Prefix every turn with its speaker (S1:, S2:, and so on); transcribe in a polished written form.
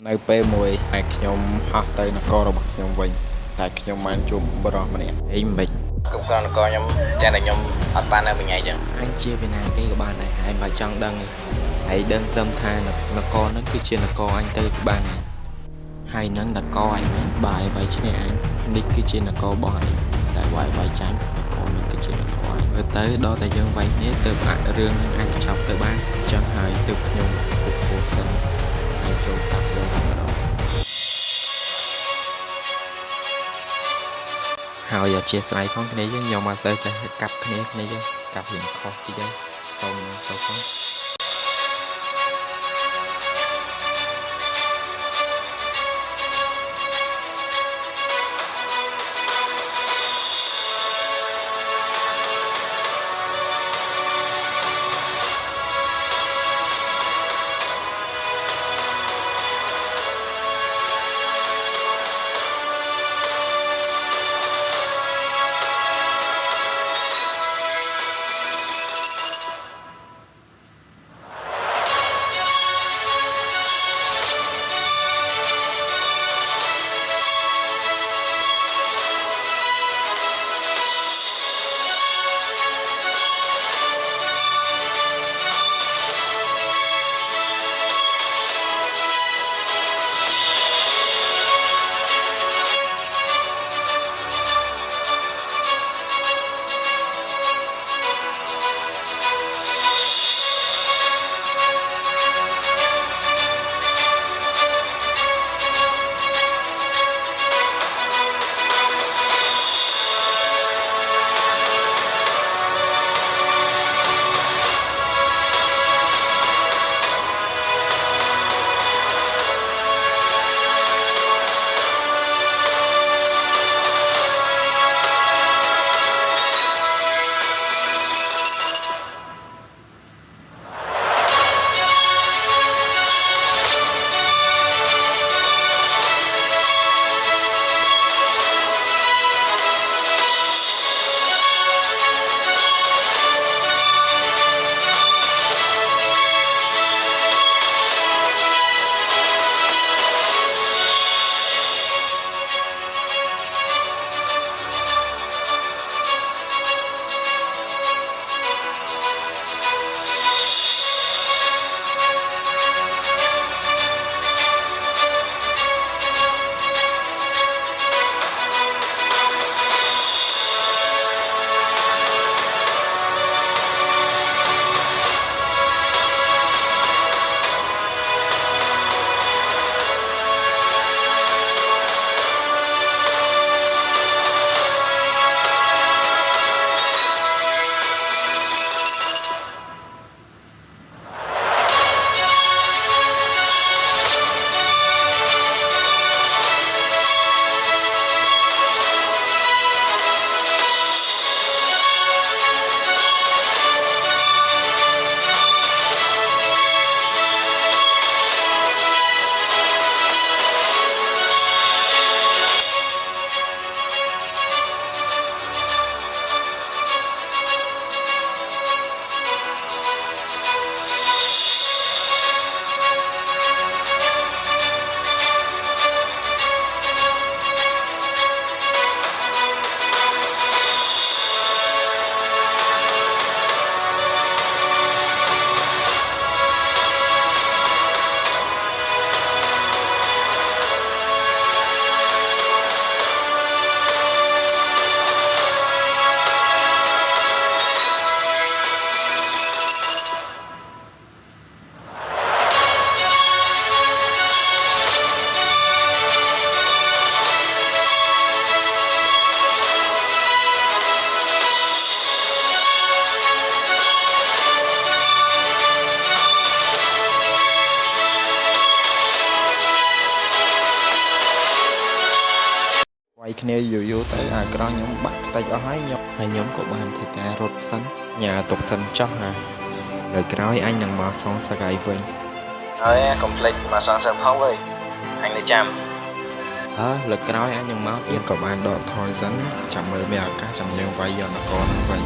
S1: នៅពេលមួយឯខ្ញុំហោះទៅនគររបស់ខ្ញុំវិញតែខ្ញុំបានជួបបុរសម្នាក់ហេមិនគ្រប់គ្រងនគរខ្ញុំតែខ្ញុំអត់បាននៅមួយថ្ងៃចឹងអញជាពីណាគេក៏បានដែរហើយបើចង់ដឹងហើយដឹងត្រឹមថានគរហ្នឹងគឺជានគរអញទៅក៏បានដែរហើយនឹងនគរអញមិនបាយໄວឈ្នះអញនេះគឺជានគររបស់អញតែវាយចាញ់នគរនេះគឺជានគរអញមើលទៅដល់តែយើងវាយគ្នាទៅអាចរឿងនឹងអាចបញ្ចប់ទៅបានចឹងហើយទើបខ្ញុំគប់ពោះសិនហើយចូលកាប់យកម្ដងហើយអធិស្ឋានផងគ្នាយើងខ្ញុំមកសូវចេះកាប់គ្នាយើងកាប់រៀងខុសពីយើងសូមទៅផងវាយគ្នាយូរទៅអាក្រង់ខ្ញុំបាក់ខ្ទេចអស់ហើយខ្ញុំក៏បានធ្វើការរត់សិនញ៉ាទុកសិនចោះណាលើក្រោយអញនឹងមកសងសកាយវិញហើយកុំភ្លេចមកសងសឹកផងវើយអញនៅចាំលើក្រោយអញនឹងមកទៀតក៏បានដកថយសិនចាំមើលមានឱកាសចាំយើងវាយយកនគរនឹងវិញ